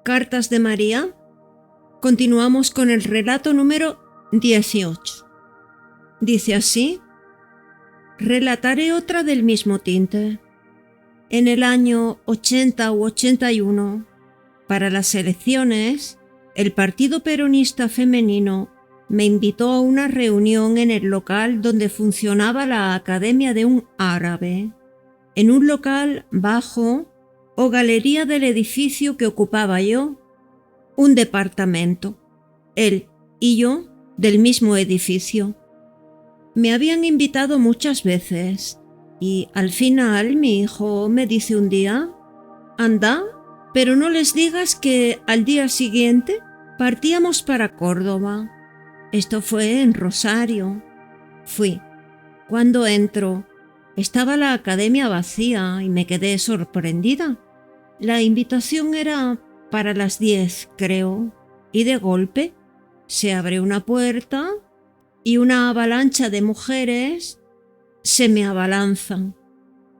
Cartas de María. Continuamos con el relato número 18. Dice así: relataré otra del mismo tinte. En el año 80 u 81, para las elecciones, el Partido Peronista Femenino me invitó a una reunión en el local donde funcionaba la Academia de un Árabe, en un local bajo o galería del edificio que ocupaba yo, un departamento, él y yo del mismo edificio. Me habían invitado muchas veces y al final mi hijo me dice un día: anda, pero no les digas que al día siguiente partíamos para Córdoba. Esto fue en Rosario. Fui. Cuando entro, estaba la academia vacía y me quedé sorprendida. La invitación era para las 10, creo, y de golpe se abre una puerta y una avalancha de mujeres se me abalanzan.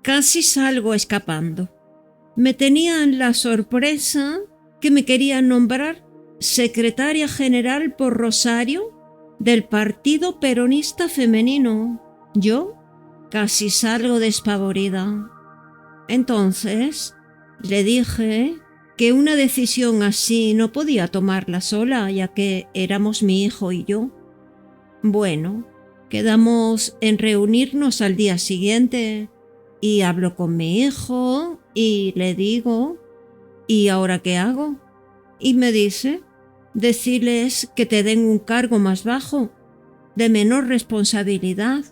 Casi salgo escapando. Me tenían la sorpresa que me querían nombrar secretaria general por Rosario del Partido Peronista Femenino. Yo casi salgo despavorida. Entonces le dije que una decisión así no podía tomarla sola, ya que éramos mi hijo y yo. Bueno, quedamos en reunirnos al día siguiente y hablo con mi hijo y le digo: ¿y ahora qué hago? Y me dice: decirles que te den un cargo más bajo, de menor responsabilidad.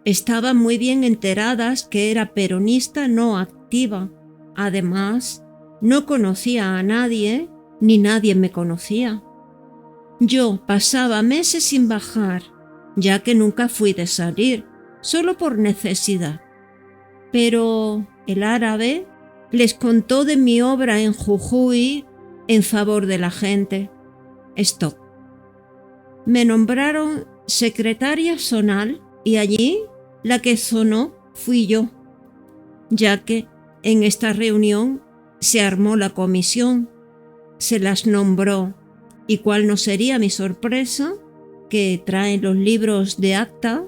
Estaban muy bien enteradas que era peronista no activa. Además, no conocía a nadie, ni nadie me conocía. Yo pasaba meses sin bajar, ya que nunca fui de salir, solo por necesidad. Pero el árabe les contó de mi obra en Jujuy en favor de la gente. Stop. Me nombraron secretaria zonal y allí la que sonó fui yo, ya que en esta reunión se armó la comisión, se las nombró, y cuál no sería mi sorpresa que traen los libros de acta.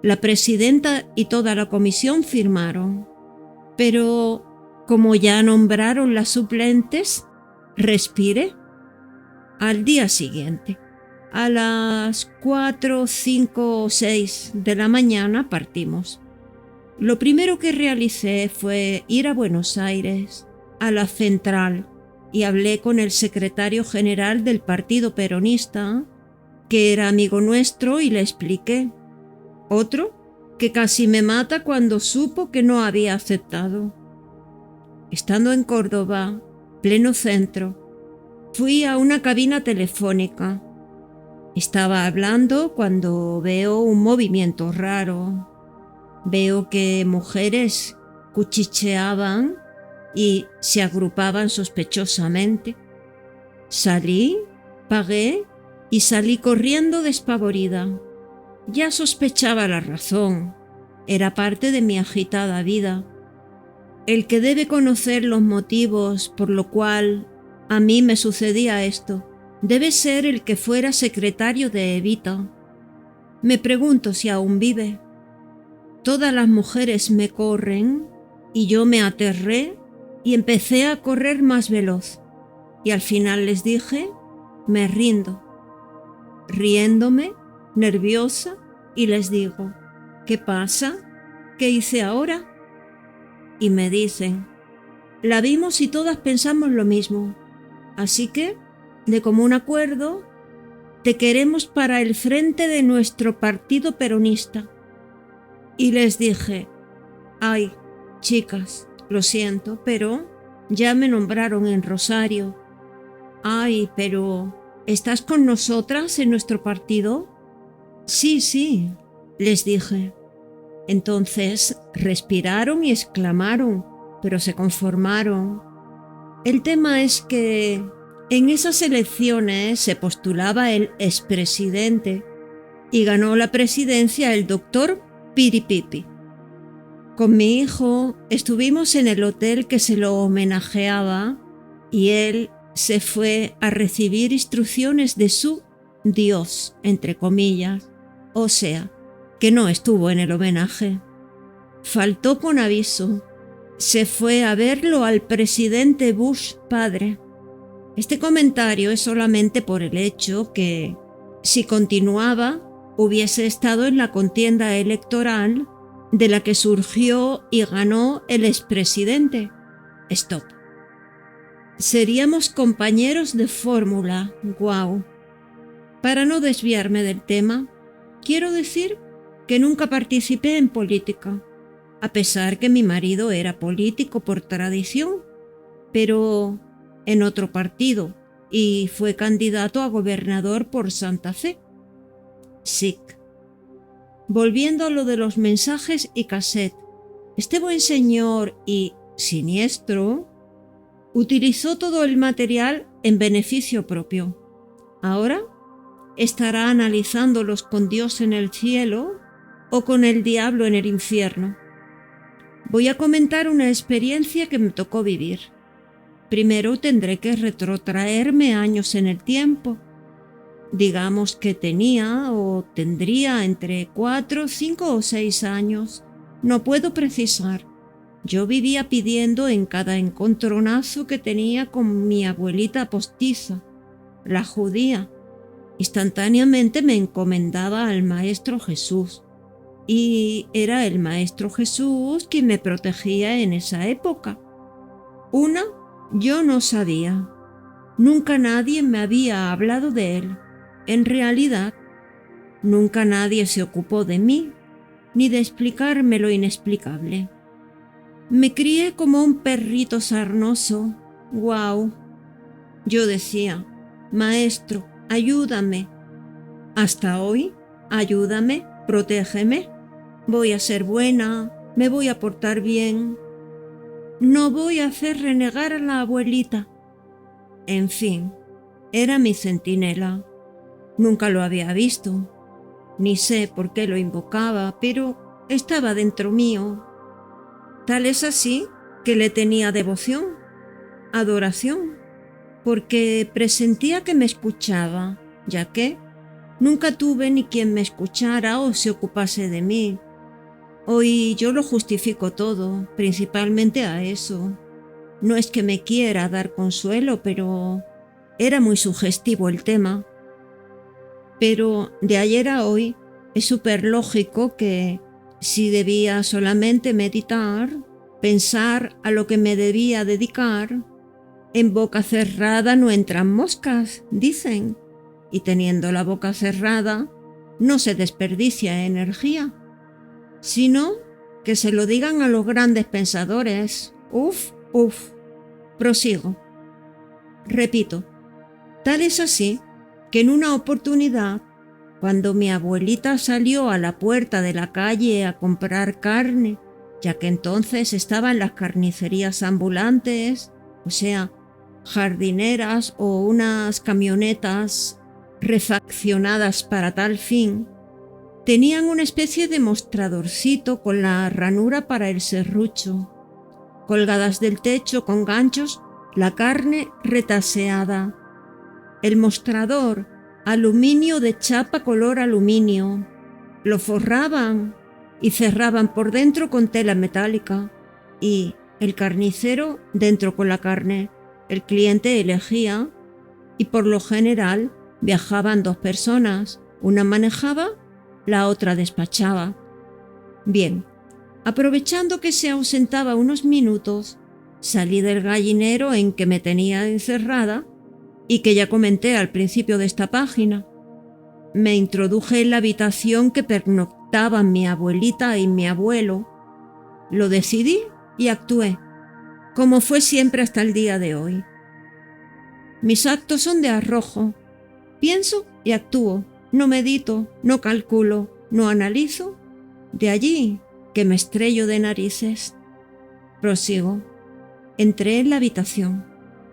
La presidenta y toda la comisión firmaron, pero como ya nombraron las suplentes, respiré. Al día siguiente, a las 4, 5 o 6 de la mañana partimos. Lo primero que realicé fue ir a Buenos Aires, a la central, y hablé con el secretario general del Partido Peronista, que era amigo nuestro, y le expliqué. Otro que casi me mata cuando supo que no había aceptado. Estando en Córdoba, pleno centro, fui a una cabina telefónica. Estaba hablando cuando veo un movimiento raro. Veo que mujeres cuchicheaban y se agrupaban sospechosamente. Salí, pagué y salí corriendo despavorida. Ya sospechaba la razón. Era parte de mi agitada vida. El que debe conocer los motivos por lo cual a mí me sucedía esto debe ser el que fuera secretario de Evita. Me pregunto si aún vive. Todas las mujeres me corren y yo me aterré y empecé a correr más veloz. Y al final les dije: me rindo. Riéndome, nerviosa, y les digo: ¿qué pasa? ¿Qué hice ahora? Y me dicen: la vimos y todas pensamos lo mismo. Así que, de común acuerdo, te queremos para el frente de nuestro partido peronista. Y les dije: ay, chicas, lo siento, pero ya me nombraron en Rosario. Ay, pero ¿estás con nosotras en nuestro partido? Sí, les dije. Entonces respiraron y exclamaron, pero se conformaron. El tema es que en esas elecciones se postulaba el expresidente y ganó la presidencia el doctor Piripipi. Con mi hijo estuvimos en el hotel que se lo homenajeaba y él se fue a recibir instrucciones de su Dios, entre comillas, o sea, que no estuvo en el homenaje. Faltó con aviso. Se fue a verlo al presidente Bush padre. Este comentario es solamente por el hecho que, si continuaba, hubiese estado en la contienda electoral de la que surgió y ganó el expresidente. Stop. Seríamos compañeros de fórmula. Guau. Para no desviarme del tema, quiero decir que nunca participé en política, a pesar que mi marido era político por tradición, pero en otro partido, y fue candidato a gobernador por Santa Fe. SIC. Volviendo a lo de los mensajes y cassette, este buen señor y siniestro utilizó todo el material en beneficio propio. Ahora estará analizándolos con Dios en el cielo o con el diablo en el infierno. Voy a comentar una experiencia que me tocó vivir. Primero tendré que retrotraerme años en el tiempo. Digamos que tenía o tendría entre 4, 5 o 6 años. No puedo precisar. Yo vivía pidiendo en cada encontronazo que tenía con mi abuelita postiza, la judía. Instantáneamente me encomendaba al Maestro Jesús. Y era el Maestro Jesús quien me protegía en esa época. Yo no sabía. Nunca nadie me había hablado de él. En realidad, nunca nadie se ocupó de mí, ni de explicarme lo inexplicable. Me crié como un perrito sarnoso. Guau. Yo decía, Maestro, ayúdame. Hasta hoy, ayúdame, protégeme. Voy a ser buena, me voy a portar bien. No voy a hacer renegar a la abuelita. En fin, era mi centinela. Nunca lo había visto, ni sé por qué lo invocaba, pero estaba dentro mío. Tal es así que le tenía devoción, adoración, porque presentía que me escuchaba, ya que nunca tuve ni quien me escuchara o se ocupase de mí. Hoy yo lo justifico todo, principalmente a eso. No es que me quiera dar consuelo, pero era muy sugestivo el tema. Pero de ayer a hoy es súper lógico que si debía solamente meditar, pensar a lo que me debía dedicar, en boca cerrada no entran moscas, dicen, y teniendo la boca cerrada no se desperdicia energía, sino que se lo digan a los grandes pensadores. Uf. Prosigo. Repito, tal es así que en una oportunidad, cuando mi abuelita salió a la puerta de la calle a comprar carne, ya que entonces estaban las carnicerías ambulantes, o sea, jardineras o unas camionetas refaccionadas para tal fin, tenían una especie de mostradorcito con la ranura para el serrucho, colgadas del techo con ganchos, la carne retaseada. El mostrador, aluminio de chapa color aluminio. Lo forraban y cerraban por dentro con tela metálica. Y el carnicero dentro con la carne. El cliente elegía y por lo general viajaban 2 personas. Una manejaba, la otra despachaba. Bien, aprovechando que se ausentaba unos minutos, salí del gallinero en que me tenía encerrada y que ya comenté al principio de esta página. Me introduje en la habitación que pernoctaban mi abuelita y mi abuelo. Lo decidí y actué, como fue siempre hasta el día de hoy. Mis actos son de arrojo. Pienso y actúo. No medito, no calculo, no analizo. De allí que me estrello de narices. Prosigo. Entré en la habitación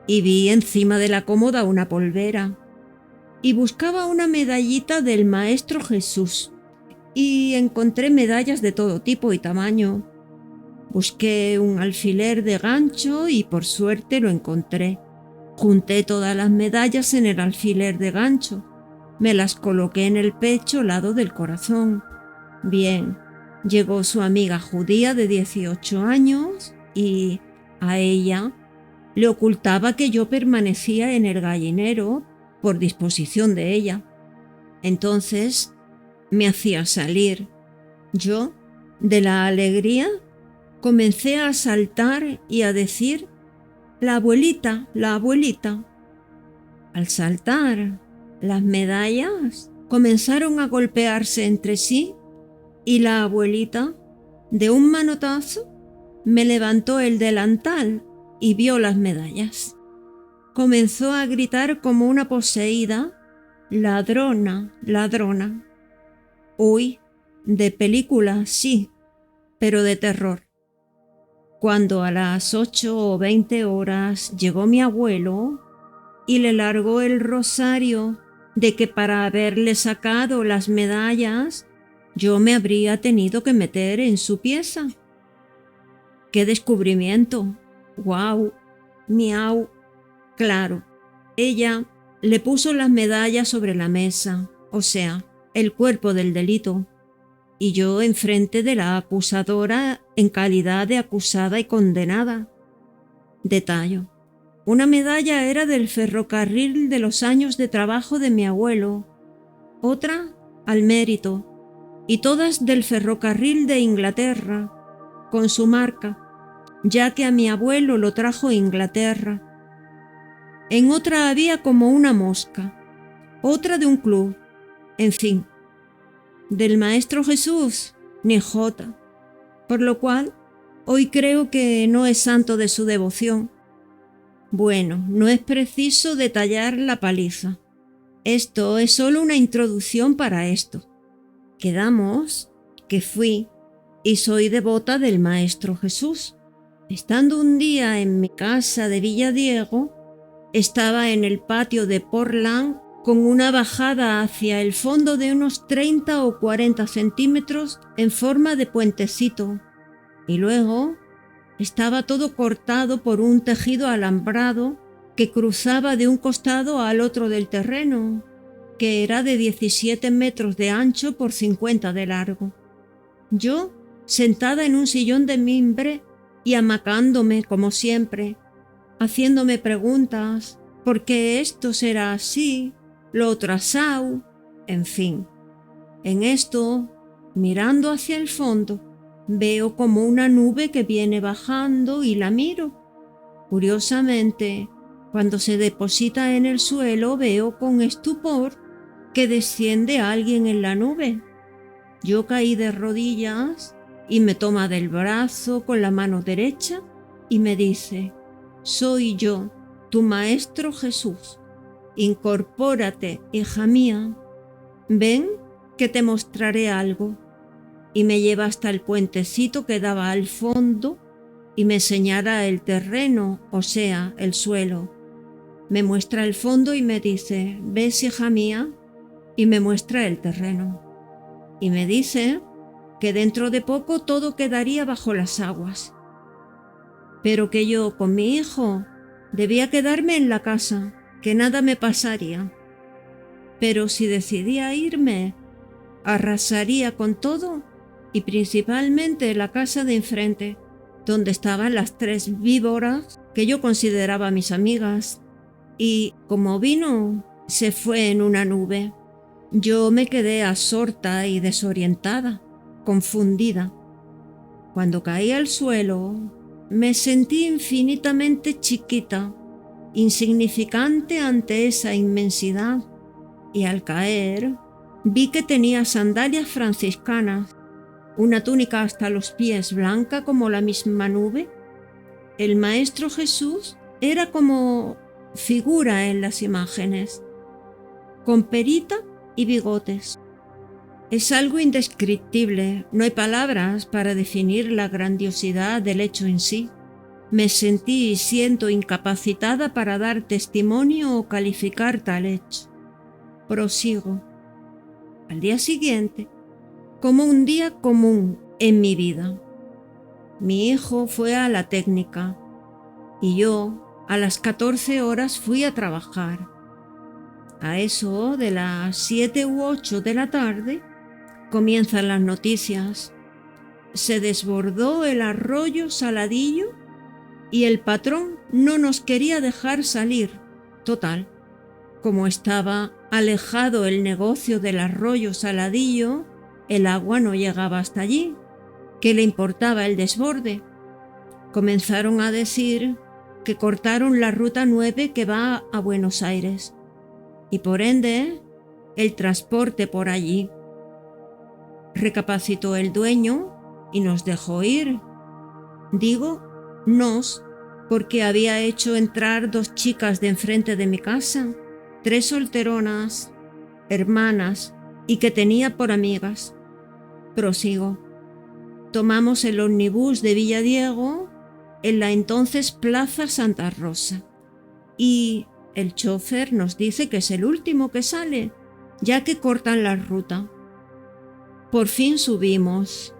y vi encima de la cómoda una polvera y buscaba una medallita del Maestro Jesús y encontré medallas de todo tipo y tamaño. Busqué un alfiler de gancho y por suerte lo encontré. Junté todas las medallas en el alfiler de gancho. Me las coloqué en el pecho, lado del corazón. Bien, llegó su amiga judía de 18 años y a ella le ocultaba que yo permanecía en el gallinero por disposición de ella. Entonces me hacía salir. Yo, de la alegría, comencé a saltar y a decir: la abuelita, la abuelita. Al saltar, las medallas comenzaron a golpearse entre sí y la abuelita, de un manotazo, me levantó el delantal y vio las medallas. Comenzó a gritar como una poseída: ladrona, ladrona. Uy, de película sí, pero de terror. Cuando a las 8:20 llegó mi abuelo y le largó el rosario de que para haberle sacado las medallas yo me habría tenido que meter en su pieza. ¡Qué descubrimiento! ¡Guau! ¡Miau! Claro, ella le puso las medallas sobre la mesa, o sea, el cuerpo del delito, y yo enfrente de la acusadora en calidad de acusada y condenada. Detallo: una medalla era del ferrocarril de los años de trabajo de mi abuelo, otra al mérito, y todas del ferrocarril de Inglaterra, con su marca, ya que a mi abuelo lo trajo Inglaterra. En otra había como una mosca, otra de un club, en fin. Del Maestro Jesús, ni jota, por lo cual hoy creo que no es santo de su devoción. Bueno, no es preciso detallar la paliza. Esto es solo una introducción para esto. Quedamos que fui y soy devota del Maestro Jesús. Estando un día en mi casa de Villadiego, estaba en el patio de Portland con una bajada hacia el fondo de unos 30 o 40 centímetros en forma de puentecito, y luego estaba todo cortado por un tejido alambrado que cruzaba de un costado al otro del terreno, que era de 17 metros de ancho por 50 de largo. Yo, sentada en un sillón de mimbre y amacándome como siempre, haciéndome preguntas: ¿por qué esto será así? Lo otro asau, en fin. En esto, mirando hacia el fondo, veo como una nube que viene bajando y la miro. Curiosamente, cuando se deposita en el suelo, veo con estupor que desciende alguien en la nube. Yo caí de rodillas y me toma del brazo con la mano derecha y me dice: soy yo, tu Maestro Jesús. Incorpórate, hija mía. Ven, que te mostraré algo. Y me lleva hasta el puentecito que daba al fondo y me señala el terreno, o sea, el suelo. Me muestra el fondo y me dice: ¿ves, hija mía? Y me muestra el terreno. Y me dice que dentro de poco todo quedaría bajo las aguas, pero que yo con mi hijo debía quedarme en la casa, que nada me pasaría. Pero si decidía irme, arrasaría con todo y principalmente la casa de enfrente, donde estaban las 3 víboras que yo consideraba mis amigas. Y como vino, se fue en una nube. Yo me quedé absorta y desorientada, confundida. Cuando caí al suelo, me sentí infinitamente chiquita, insignificante ante esa inmensidad, y al caer vi que tenía sandalias franciscanas, una túnica hasta los pies blanca como la misma nube. El Maestro Jesús era como figura en las imágenes, con perita y bigotes. Es algo indescriptible, no hay palabras para definir la grandiosidad del hecho en sí. Me sentí y siento incapacitada para dar testimonio o calificar tal hecho. Prosigo. Al día siguiente, como un día común en mi vida, mi hijo fue a la técnica y yo, A las 14 horas fui a trabajar. A eso de las 7 u 8 de la tarde comienzan las noticias. Se desbordó el arroyo Saladillo y el patrón no nos quería dejar salir. Total, como estaba alejado el negocio del arroyo Saladillo, el agua no llegaba hasta allí. ¿Qué le importaba el desborde? Comenzaron a decir que cortaron la ruta 9 que va a Buenos Aires y por ende el transporte por allí. Recapacitó el dueño y nos dejó ir. Digo nos porque había hecho entrar 2 chicas de enfrente de mi casa, 3 solteronas, hermanas y que tenía por amigas. Prosigo. Tomamos el ómnibus de Villadiego en la entonces Plaza Santa Rosa y el chofer nos dice que es el último que sale, ya que cortan la ruta. Por fin subimos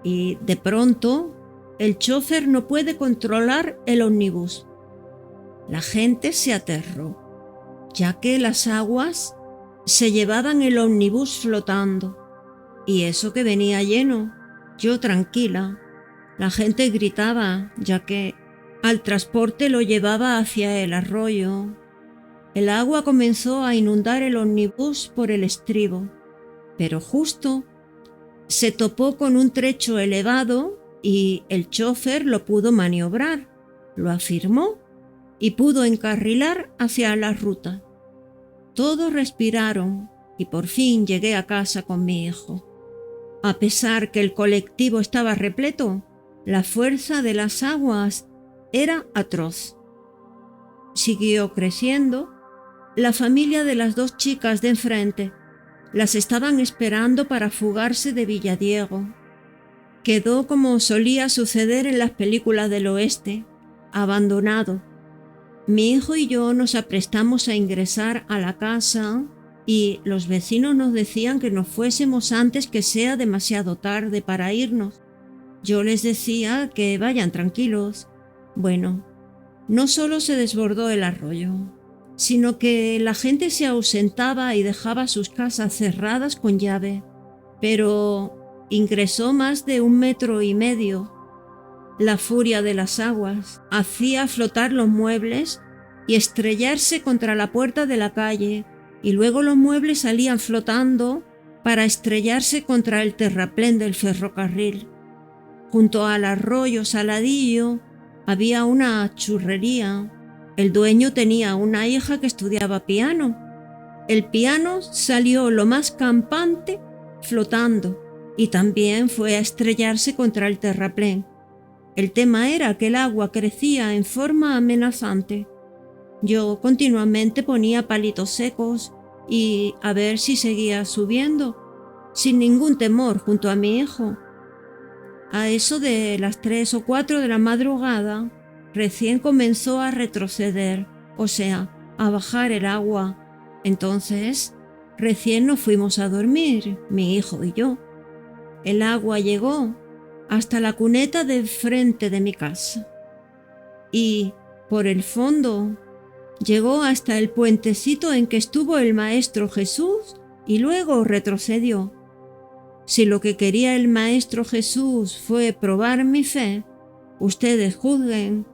y de pronto el chofer no puede controlar el ómnibus. La gente se aterró, ya que las aguas se llevaban el ómnibus flotando y eso que venía lleno. Yo tranquila. La gente gritaba, ya que al transporte lo llevaba hacia el arroyo. El agua comenzó a inundar el ómnibus por el estribo, pero justo se topó con un trecho elevado y el chofer lo pudo maniobrar, lo afirmó y pudo encarrilar hacia la ruta. Todos respiraron y por fin llegué a casa con mi hijo. A pesar que el colectivo estaba repleto, la fuerza de las aguas era atroz. Siguió creciendo. La familia de las 2 chicas de enfrente las estaban esperando para fugarse de Villadiego. Quedó como solía suceder en las películas del oeste, abandonado. Mi hijo y yo nos aprestamos a ingresar a la casa y los vecinos nos decían que nos fuésemos antes que sea demasiado tarde para irnos. Yo les decía que vayan tranquilos. Bueno, no solo se desbordó el arroyo, sino que la gente se ausentaba y dejaba sus casas cerradas con llave, pero ingresó más de 1,5 metros. La furia de las aguas hacía flotar los muebles y estrellarse contra la puerta de la calle, y luego los muebles salían flotando para estrellarse contra el terraplén del ferrocarril. Junto al arroyo Saladillo había una churrería. El dueño tenía una hija que estudiaba piano. El piano salió lo más campante flotando y también fue a estrellarse contra el terraplén. El tema era que el agua crecía en forma amenazante. Yo continuamente ponía palitos secos y a ver si seguía subiendo, sin ningún temor junto a mi hijo. A eso de las 3 o 4 de la madrugada, recién comenzó a retroceder, o sea, a bajar el agua. Entonces, recién nos fuimos a dormir, mi hijo y yo. El agua llegó hasta la cuneta de frente de mi casa y, por el fondo, llegó hasta el puentecito en que estuvo el Maestro Jesús y luego retrocedió. Si lo que quería el Maestro Jesús fue probar mi fe, ustedes juzguen.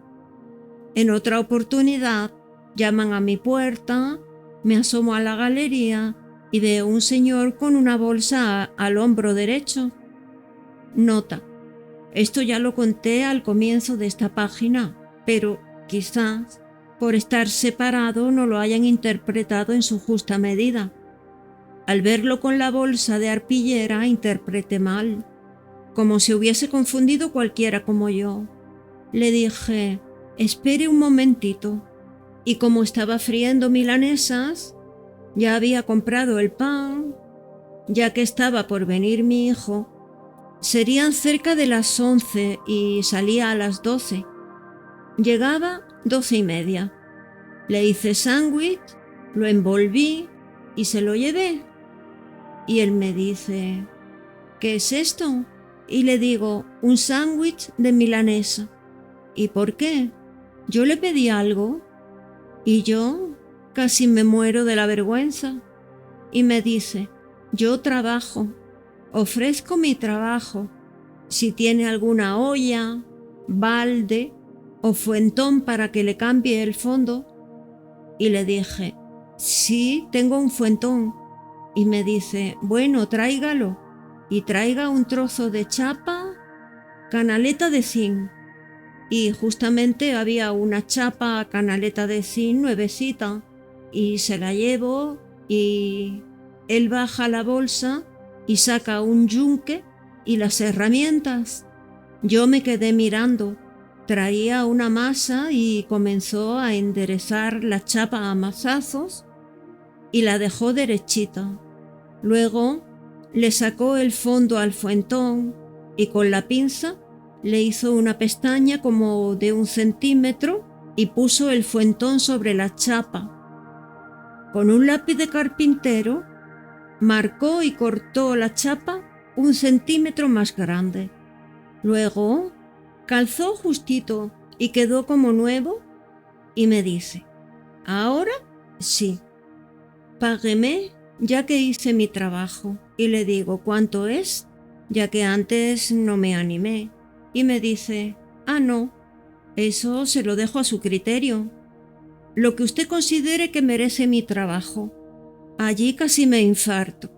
En otra oportunidad, llaman a mi puerta, me asomo a la galería y veo un señor con una bolsa al hombro derecho. Nota: esto ya lo conté al comienzo de esta página, pero quizás por estar separado no lo hayan interpretado en su justa medida. Al verlo con la bolsa de arpillera interpreté mal, como si hubiese confundido cualquiera como yo. Le dije: espere un momentito, y como estaba friendo milanesas, ya había comprado el pan, ya que estaba por venir mi hijo. Serían cerca de las 11 y salía a las 12. Llegaba 12:30. Le hice sándwich, lo envolví y se lo llevé. Y él me dice: ¿qué es esto? Y le digo: un sándwich de milanesa. ¿Y por qué? Yo le pedí algo y yo casi me muero de la vergüenza. Y me dice, yo trabajo, ofrezco mi trabajo. Si tiene alguna olla, balde o fuentón para que le cambie el fondo. Y le dije, sí, tengo un fuentón. Y me dice, bueno, tráigalo. Y traiga un trozo de chapa, canaleta de zinc. Y justamente había una chapa canaleta de zinc nuevecita. Y se la llevo y él baja la bolsa y saca un yunque y las herramientas. Yo me quedé mirando. Traía una masa y comenzó a enderezar la chapa a mazazos y la dejó derechita. Luego le sacó el fondo al fuentón y con la pinza le hizo una pestaña como de 1 centímetro y puso el fuentón sobre la chapa. Con un lápiz de carpintero marcó y cortó la chapa 1 centímetro más grande. Luego calzó justito y quedó como nuevo y me dice, ahora sí, págueme ya que hice mi trabajo. Y le digo, ¿cuánto es? Ya que antes no me animé. Y me dice, no, eso se lo dejo a su criterio. Lo que usted considere que merece mi trabajo. Allí casi me infarto.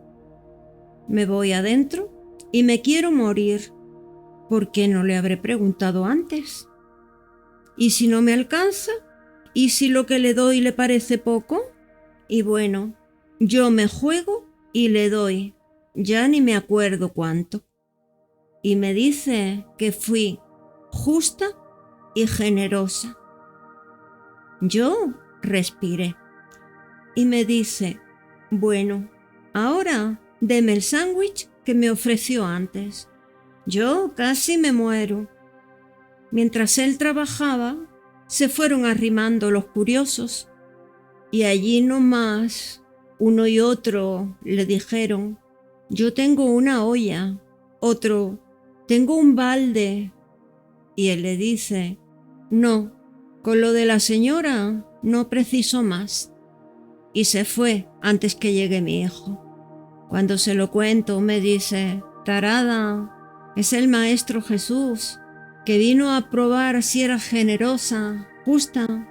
Me voy adentro y me quiero morir. ¿Por qué no le habré preguntado antes? ¿Y si no me alcanza? ¿Y si lo que le doy le parece poco? Y bueno, yo me juego y le doy, ya ni me acuerdo cuánto. Y me dice que fui justa y generosa. Yo respiré. Y me dice, bueno, ahora deme el sándwich que me ofreció antes. Yo casi me muero. Mientras él trabajaba, se fueron arrimando los curiosos. Y allí nomás, uno y otro le dijeron, yo tengo una olla, otro, tengo un balde. Y él le dice, no, con lo de la señora no preciso más. Y se fue antes que llegue mi hijo. Cuando se lo cuento me dice, tarada, es el Maestro Jesús, que vino a probar si eras generosa, justa.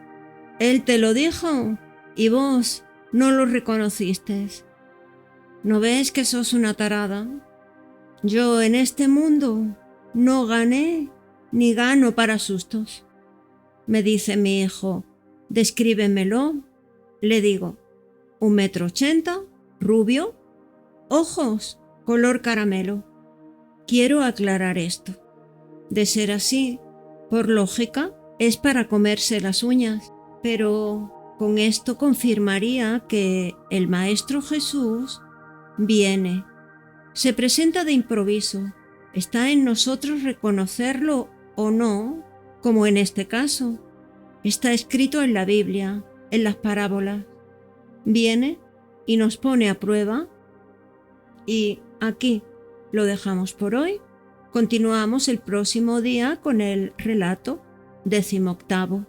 Él te lo dijo y vos no lo reconocisteis. ¿No ves que sos una tarada? Yo en este mundo no gané ni gano para sustos. Me dice mi hijo, descríbemelo. Le digo, 1,80 m, rubio, ojos color caramelo. Quiero aclarar esto. De ser así, por lógica, es para comerse las uñas, pero con esto confirmaría que el Maestro Jesús viene, se presenta de improviso. Está en nosotros reconocerlo o no, como en este caso. Está escrito en la Biblia, en las parábolas. Viene y nos pone a prueba. Y aquí lo dejamos por hoy. Continuamos el próximo día con el relato 18º.